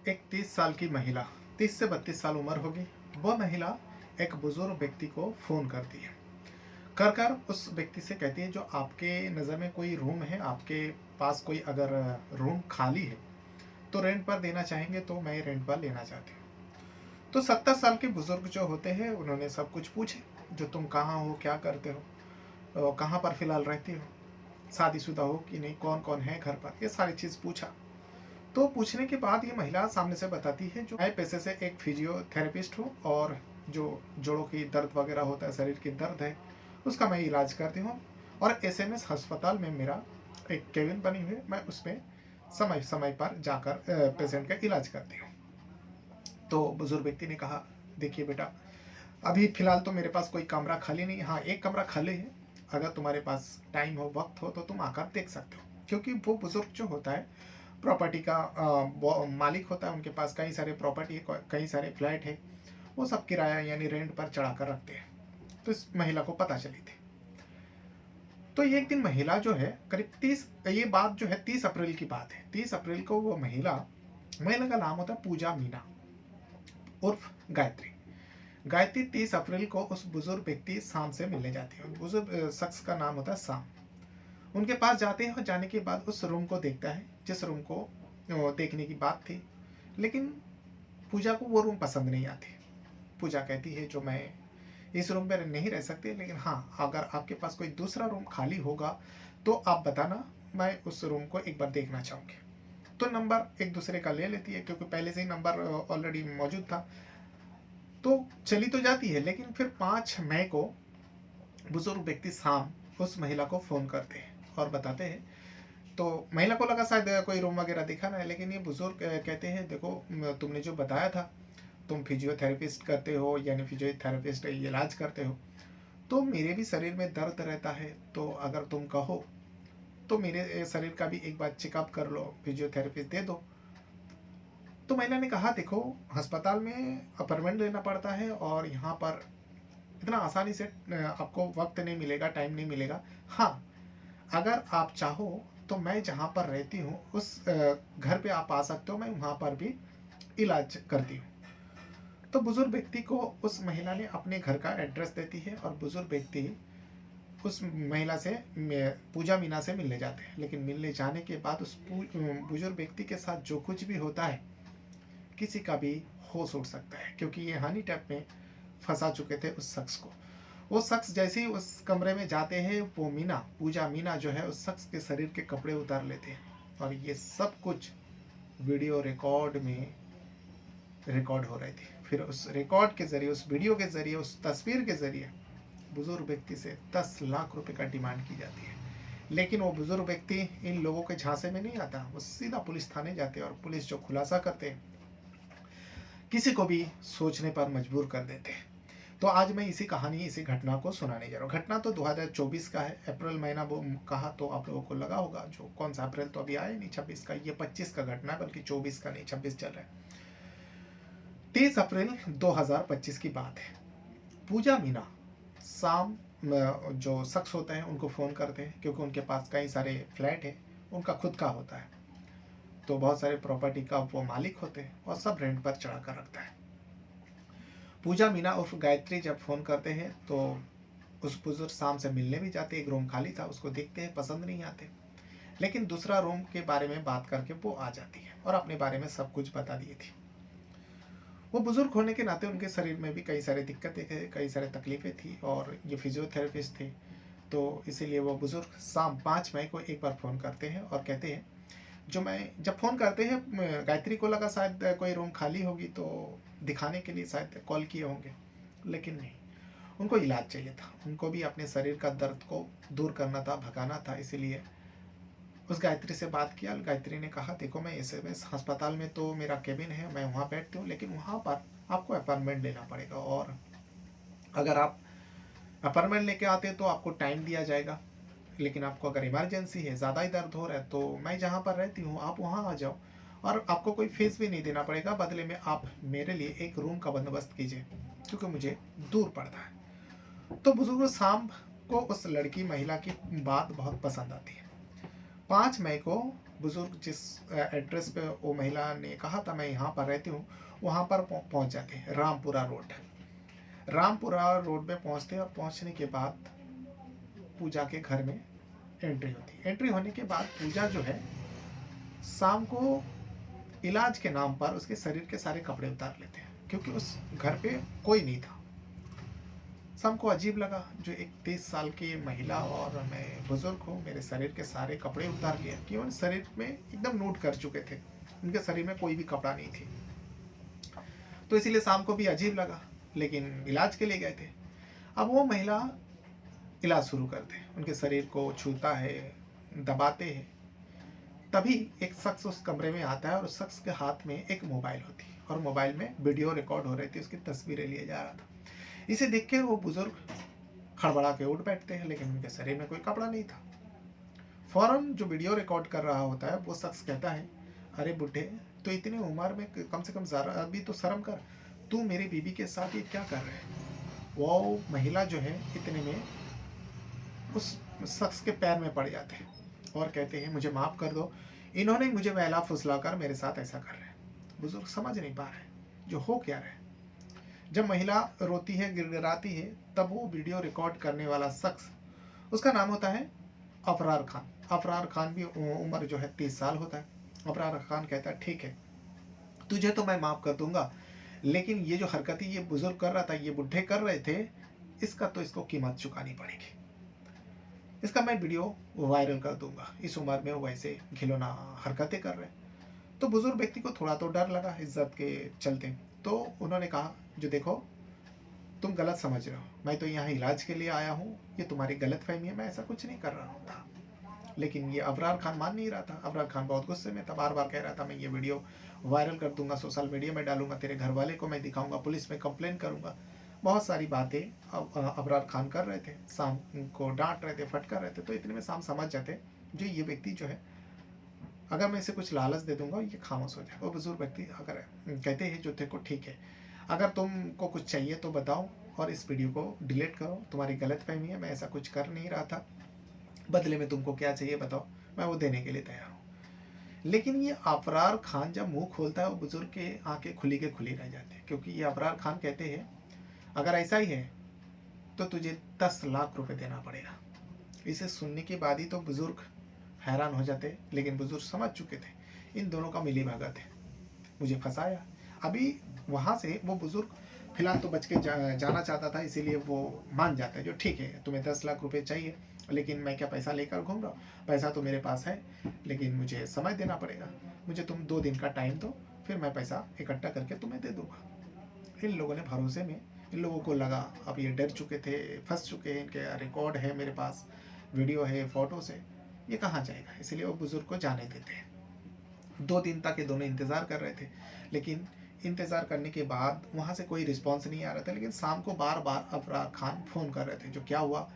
एक 30 साल की महिला, 30 से 32 साल उम्र होगी। वह महिला एक बुजुर्ग व्यक्ति को फ़ोन करती है। कर कर उस व्यक्ति से कहती है, जो आपके नज़र में कोई रूम है, आपके पास कोई अगर रूम खाली है तो रेंट पर देना चाहेंगे तो मैं रेंट पर लेना चाहती हूँ। तो 70 साल के बुजुर्ग जो होते हैं उन्होंने सब कुछ पूछे, जो तुम कहाँ हो, क्या करते हो, कहाँ पर फ़िलहाल रहती हो, शादीशुदा हो कि नहीं, कौन कौन है घर पर, ये सारी चीज़ पूछा। तो पूछने के बाद ये महिला सामने से बताती है, जो मैं पेशे से एक फिजियोथेरेपिस्ट हूँ और जो जोड़ों की दर्द वगैरह होता है, शरीर की दर्द है, उसका मैं इलाज करती हूँ। और एसएमएस अस्पताल में मेरा एक केबिन बनी हुई है, मैं उसमें समय समय पर जाकर पेशेंट का इलाज करती हूँ। तो बुजुर्ग व्यक्ति ने कहा, देखिए बेटा, अभी फ़िलहाल तो मेरे पास कोई कमरा खाली नहीं है। हाँ, एक कमरा खाली है, अगर तुम्हारे पास टाइम हो, वक्त हो तो तुम आकर देख सकते हो। क्योंकि वो बुजुर्ग जो होता है प्रॉपर्टी का मालिक होता है, उनके पास कई सारे प्रॉपर्टी है, कई सारे फ्लैट है, वो सब किराया यानी रेंट पर चढ़ा कर रखते हैं। तो इस महिला को पता चली थी। तो ये एक दिन महिला जो है करीब 30, ये बात जो है 30 अप्रैल की बात है। 30 अप्रैल को वो महिला का नाम होता है पूजा मीना उर्फ गायत्री। गायत्री 30 अप्रैल को उस बुजुर्ग व्यक्ति शाम से मिलने जाती है। बुजुर्ग शख्स का नाम होता है शाम। उनके पास जाते हैं और जाने के बाद उस रूम को देखता है, जिस रूम को देखने की बात थी। लेकिन पूजा को वो रूम पसंद नहीं आती। पूजा कहती है, जो मैं इस रूम में नहीं रह सकती, लेकिन हाँ, अगर आपके पास कोई दूसरा रूम खाली होगा तो आप बताना, मैं उस रूम को एक बार देखना चाहूँगी। तो नंबर एक दूसरे का ले लेती है, क्योंकि पहले से ही नंबर ऑलरेडी मौजूद था। तो चली तो जाती है, लेकिन फिर 5 मई को बुजुर्ग व्यक्ति शाम उस महिला को फ़ोन करते हैं और बताते हैं। तो महिला को लगा शायद कोई रूम वगैरह दिखाना है, लेकिन ये बुजुर्ग कहते हैं, देखो तुमने जो बताया था, तुम फिजियोथेरेपिस्ट करते हो, यानी फिजियोथेरेपिस्ट इलाज करते हो, तो मेरे भी शरीर में दर्द रहता है, तो अगर तुम कहो तो मेरे शरीर का भी एक बार चेकअप कर लो, फिजियोथेरेपिस्ट दे दो। तो महिला ने कहा, देखो अस्पताल में अपॉइंटमेंट लेना पड़ता है और यहाँ पर इतना आसानी से आपको वक्त नहीं मिलेगा, टाइम नहीं मिलेगा। हाँ, अगर आप चाहो तो मैं जहाँ पर रहती हूँ उस घर पे आप आ सकते हो, मैं वहाँ पर भी इलाज करती हूँ। तो बुजुर्ग व्यक्ति को उस महिला ने अपने घर का एड्रेस देती है और बुजुर्ग व्यक्ति उस महिला से पूजा मीना से मिलने जाते हैं। लेकिन मिलने जाने के बाद उस बुजुर्ग व्यक्ति के साथ जो कुछ भी होता है, किसी का भी होश उड़ सकता है, क्योंकि ये हनी ट्रैप में फंसा चुके थे उस शख्स को। वो शख्स जैसे ही उस कमरे में जाते हैं, वो मीना, पूजा मीना जो है, उस शख्स के शरीर के कपड़े उतार लेते हैं और ये सब कुछ वीडियो रिकॉर्ड में रिकॉर्ड हो रही थी। फिर उस रिकॉर्ड के ज़रिए, उस वीडियो के ज़रिए, उस तस्वीर के ज़रिए बुजुर्ग व्यक्ति से 10 लाख रुपए का डिमांड की जाती है। लेकिन वो बुजुर्ग व्यक्ति इन लोगों के झांसे में नहीं आता, वो सीधा पुलिस थाने जाते हैं और पुलिस जो खुलासा करते हैं, किसी को भी सोचने पर मजबूर कर देते हैं। तो आज मैं इसी कहानी, इसी घटना को सुनाने जा रहा हूँ। घटना तो 2024 का है, अप्रैल महीना वो कहा तो आप लोगों को लगा होगा, जो कौन सा अप्रैल तो अभी आया नहीं 26 का, ये 25 का घटना है, बल्कि 24 का नहीं 26 चल रहा है। 30 अप्रैल 2025 की बात है। पूजा मीना शाम जो शख्स होते हैं उनको फ़ोन करते हैं, क्योंकि उनके पास कई सारे फ्लैट हैं, उनका खुद का होता है, तो बहुत सारे प्रॉपर्टी का वो मालिक होते हैं और सब रेंट पर चढ़ा कर रखता है। पूजा मीना उर्फ गायत्री जब फ़ोन करते हैं तो उस बुजुर्ग शाम से मिलने भी जाते। एक रूम खाली था, उसको देखते हैं, पसंद नहीं आते, लेकिन दूसरा रूम के बारे में बात करके वो आ जाती है और अपने बारे में सब कुछ बता दिए थी। वो बुजुर्ग होने के नाते उनके शरीर में भी कई सारी दिक्कतें थी, कई सारे तकलीफ़ें थी, और ये फिजियोथेरेपिस्ट थे, तो इसीलिए वो बुजुर्ग शाम 5 मई को एक बार फ़ोन करते हैं और कहते हैं, जो मैं जब फ़ोन करते हैं, गायत्री को लगा शायद कोई रूम खाली होगी तो दिखाने के लिए शायद कॉल किए होंगे, लेकिन नहीं, उनको इलाज चाहिए था। उनको भी अपने शरीर का दर्द को दूर करना था, भगाना था। इसीलिए उस गायत्री से बात किया। गायत्री ने कहा, देखो, मैं एसएमएस अस्पताल में तो मेरा केबिन है, मैं वहाँ बैठती हूँ, लेकिन वहाँ पर आपको अपॉइंटमेंट लेना पड़ेगा, और अगर आप अपॉइंटमेंट लेके आते तो आपको टाइम दिया जाएगा, लेकिन आपको अगर इमरजेंसी है, ज़्यादा ही दर्द हो रहा है, तो मैं जहाँ पर रहती हूँ आप वहाँ आ जाओ, और आपको कोई फीस भी नहीं देना पड़ेगा, बदले में आप मेरे लिए एक रूम का बंदोबस्त कीजिए, क्योंकि मुझे दूर पड़ता है। तो बुजुर्ग शाम को उस लड़की महिला की बात बहुत पसंद आती है। 5 मई को बुजुर्ग जिस एड्रेस पे वो महिला ने कहा था मैं यहाँ पर रहती हूँ, वहाँ पर पहुँच जाते हैं। रामपुरा रोड, रामपुरा रोड पे पहुँचते हैं और पहुँचने के बाद पूजा के घर में एंट्री होती है। एंट्री होने के बाद पूजा जो है शाम को इलाज के नाम पर उसके शरीर के सारे कपड़े उतार लेते हैं, क्योंकि उस घर पे कोई नहीं था। शाम को अजीब लगा, जो एक 30 साल की महिला और मैं बुजुर्ग हूँ, मेरे शरीर के सारे कपड़े उतार लिए, क्यों शरीर में एकदम नोट कर चुके थे, उनके शरीर में कोई भी कपड़ा नहीं थी। तो इसीलिए शाम को भी अजीब लगा, लेकिन इलाज के लिए गए थे। अब वो महिला इलाज शुरू करते हैं, उनके शरीर को छूता है, दबाते हैं। तभी एक शख्स उस कमरे में आता है और उस शख्स के हाथ में एक मोबाइल होती है और मोबाइल में वीडियो रिकॉर्ड हो रही थी, उसकी तस्वीरें लिए जा रहा था। इसे देख के वो बुजुर्ग खड़बड़ा के उठ बैठते हैं, लेकिन उनके शरीर में कोई कपड़ा नहीं था। फौरन जो वीडियो रिकॉर्ड कर रहा होता है वो शख्स कहता है, अरे बुढ़े, तो इतनी उम्र में कम से कम जरा अभी तो शर्म कर, तू मेरी बीबी के साथ ये क्या कर रहे है। वो महिला जो है इतने में उस शख्स के पैर में पड़ जाते हैं और कहते हैं, मुझे माफ़ कर दो, इन्होंने मुझे बहला फुसला कर मेरे साथ ऐसा कर रहे हैं। बुजुर्ग समझ नहीं पा रहे जो हो क्या रहे। जब महिला रोती है, गिड़गिड़ाती है, तब वो वीडियो रिकॉर्ड करने वाला शख्स, उसका नाम होता है अफरार खान। अफरार खान भी उम्र जो है 30 साल होता है। अफरार खान कहता है, ठीक है, तुझे तो मैं माफ़ कर दूंगा, लेकिन ये जो हरकतें ये बुजुर्ग कर रहा था, ये बुढ़े कर रहे थे, इसका तो इसको कीमत चुकानी पड़ेगी। इसका मैं वीडियो वायरल कर दूंगा, इस उम्र में वो ऐसे खिलौना हरकतें कर रहे हैं। तो बुजुर्ग व्यक्ति को थोड़ा तो डर लगा इज्जत के चलते, तो उन्होंने कहा, जो देखो, तुम गलत समझ रहे हो, मैं तो यहाँ इलाज के लिए आया हूँ, ये तुम्हारी गलत फहमी है, मैं ऐसा कुछ नहीं कर रहा हूँ था। लेकिन ये अबरार खान मान नहीं रहा था। अबरार खान बहुत गुस्से में था, बार बार कह रहा था, मैं ये वीडियो वायरल कर दूंगा, सोशल मीडिया में डालूंगा, तेरे घर वाले को मैं दिखाऊंगा, पुलिस में कंप्लेन करूंगा। बहुत सारी बातें अबरार खान कर रहे थे, शाम को डांट रहे थे, फटकार रहे थे। तो इतने में शाम समझ जाते, जो ये व्यक्ति जो है, अगर मैं इसे कुछ लालच दे दूंगा ये खामोश हो जाएगा। वो बुजुर्ग व्यक्ति अगर कहते हैं, जो देखो ठीक है, अगर तुमको कुछ चाहिए तो बताओ और इस वीडियो को डिलीट करो, तुम्हारी गलत फहमी है, मैं ऐसा कुछ कर नहीं रहा था, बदले में तुमको क्या चाहिए बताओ, मैं वो देने के लिए तैयार हूँ। लेकिन ये अबरार खान जब मुंह खोलता है, वो बुजुर्ग के आंखें खुली के खुली रह जाती है, क्योंकि ये अबरार खान कहते हैं, अगर ऐसा ही है तो तुझे 10 लाख रुपए देना पड़ेगा। इसे सुनने के बाद ही तो बुजुर्ग हैरान हो जाते, लेकिन बुजुर्ग समझ चुके थे इन दोनों का मिली भगत है, मुझे फंसाया। अभी वहाँ से वो बुजुर्ग फिलहाल तो बच के जाना चाहता था, इसीलिए वो मान जाता है, जो ठीक है, तुम्हें 10 लाख रुपए चाहिए, लेकिन मैं क्या पैसा लेकर घूम रहा हूँ, पैसा तो मेरे पास है, लेकिन मुझे समय देना पड़ेगा, मुझे तुम 2 दिन का टाइम दो, फिर मैं पैसा इकट्ठा करके तुम्हें दे दूंगा। इन लोगों ने भरोसे में, इन लोगों को लगा अब ये डर चुके थे, फंस चुके हैं, इनके रिकॉर्ड है मेरे पास, वीडियो है, फोटोज है, ये कहाँ जाएगा, इसलिए वो बुजुर्ग को जाने देते हैं। 2 दिन तक ये दोनों इंतज़ार कर रहे थे, लेकिन इंतज़ार करने के बाद वहाँ से कोई रिस्पॉन्स नहीं आ रहा था। लेकिन शाम को बार बार अफरार खान फ़ोन कर रहे थे, जो क्या हुआ,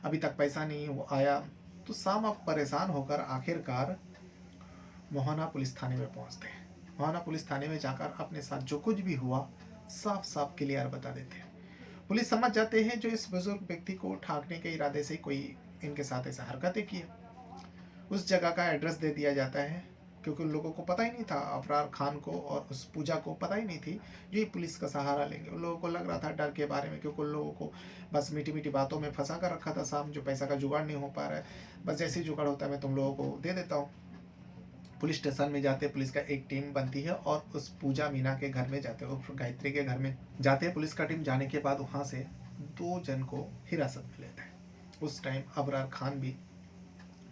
अभी तक पैसा नहीं वो आया। तो शाम अब परेशान होकर आखिरकार मोहना पुलिस थाने में पहुँचते हैं। मोहना पुलिस थाने में जाकर अपने साथ जो कुछ भी हुआ साफ साफ क्लियर बता देते हैं। पुलिस समझ जाते हैं, जो इस बुजुर्ग व्यक्ति को ठाकने के इरादे से कोई इनके साथ ऐसा हरकतें की है। उस जगह का एड्रेस दे दिया जाता है, क्योंकि उन लोगों को पता ही नहीं था, अफरार खान को और उस पूजा को पता ही नहीं थी जो ये पुलिस का सहारा लेंगे। उन लोगों को लग रहा था डर के बारे में, क्योंकि उन लोगों को बस मीठी मीठी बातों में फंसा कर रखा था शाम, जो पैसा का जुगाड़ नहीं हो पा रहा है, बस जैसे ही जुगाड़ होता है मैं तुम लोगों को दे देता हूँ। पुलिस स्टेशन में जाते, पुलिस का एक टीम बनती है और उस पूजा मीना के घर में जाते हैं, गायत्री के घर में जाते हैं। पुलिस का टीम जाने के बाद वहाँ से 2 जन को हिरासत में लेते हैं। उस टाइम अबरार खान भी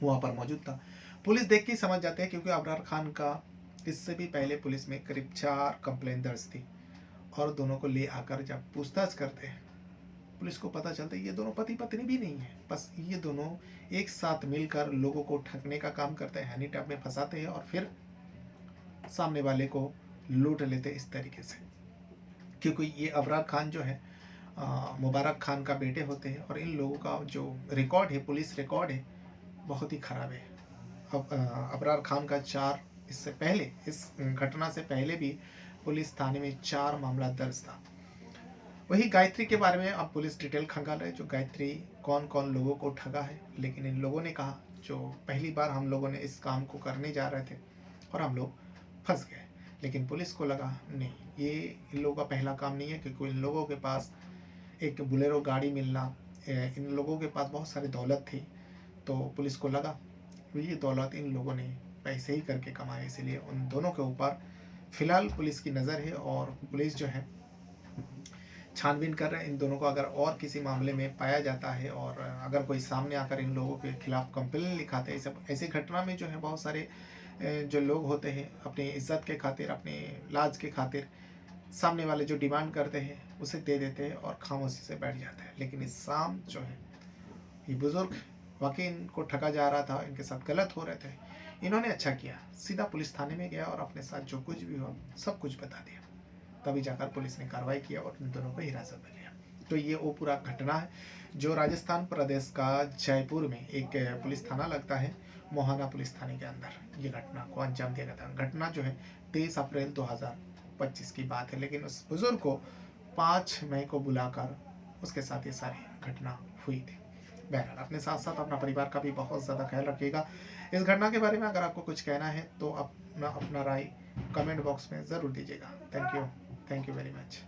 वहाँ पर मौजूद था। पुलिस देख के समझ जाते हैं, क्योंकि अबरार खान का इससे भी पहले पुलिस में करीब 4 कंप्लेन दर्ज थी, और दोनों को ले आकर जब पूछताछ करते हैं, पुलिस को पता चलता है ये दोनों पति पत्नी भी नहीं है, बस ये दोनों एक साथ मिलकर लोगों को ठगने का काम करते हैं, हनी ट्रैप में फंसाते हैं और फिर सामने वाले को लूट लेते इस तरीके से। क्योंकि ये अबरार खान जो है मुबारक खान का बेटे होते हैं, और इन लोगों का जो रिकॉर्ड है, पुलिस रिकॉर्ड है, बहुत ही ख़राब है। अबरार खान का 4 इससे पहले, इस घटना से पहले भी पुलिस थाने में 4 मामला दर्ज था। वही गायत्री के बारे में अब पुलिस डिटेल खंगाल है, जो गायत्री कौन कौन लोगों को ठगा है। लेकिन इन लोगों ने कहा जो पहली बार हम लोगों ने इस काम को करने जा रहे थे और हम लोग फंस गए। लेकिन पुलिस को लगा नहीं, ये इन लोगों का पहला काम नहीं है, क्योंकि इन लोगों के पास एक बोलेरो गाड़ी मिलना, इन लोगों के पास बहुत सारी दौलत थी। तो पुलिस को लगा ये दौलत इन लोगों ने पैसे ही करके कमाए, इसलिए उन दोनों के ऊपर फ़िलहाल पुलिस की नज़र है और पुलिस जो है छानबीन कर रहे हैं इन दोनों को। अगर और किसी मामले में पाया जाता है और अगर कोई सामने आकर इन लोगों के खिलाफ कंप्लेन लिखाते हैं, सब ऐसी घटना में जो है बहुत सारे जो लोग होते हैं अपनी इज्जत के खातिर, अपने लाज के खातिर सामने वाले जो डिमांड करते हैं उसे दे देते हैं और खामोशी से बैठ जाते हैं। लेकिन इस शाम जो है ये बुज़ुर्ग वाकई इनको ठगा जा रहा था, इनके साथ गलत हो रहे थे। इन्होंने अच्छा किया, सीधा पुलिस थाने में गया और अपने साथ जो कुछ भी हुआ सब कुछ बता दिया। तभी जाकर पुलिस ने कार्रवाई किया और इन दोनों को हिरासत में लिया। तो ये वो पूरा घटना है जो राजस्थान प्रदेश का जयपुर में एक पुलिस थाना लगता है, मोहाना पुलिस थाने के अंदर ये घटना को अंजाम दिया गया था। घटना जो है 23 अप्रैल 2025 की बात है, लेकिन उस बुजुर्ग को 5 मई को बुलाकर उसके साथ ये सारी घटना हुई थी। बहरहाल अपने साथ साथ अपना परिवार का भी बहुत ज़्यादा ख्याल रखिएगा। इस घटना के बारे में अगर आपको कुछ कहना है तो अपना राय कमेंट बॉक्स में ज़रूर दीजिएगा। Thank you very much.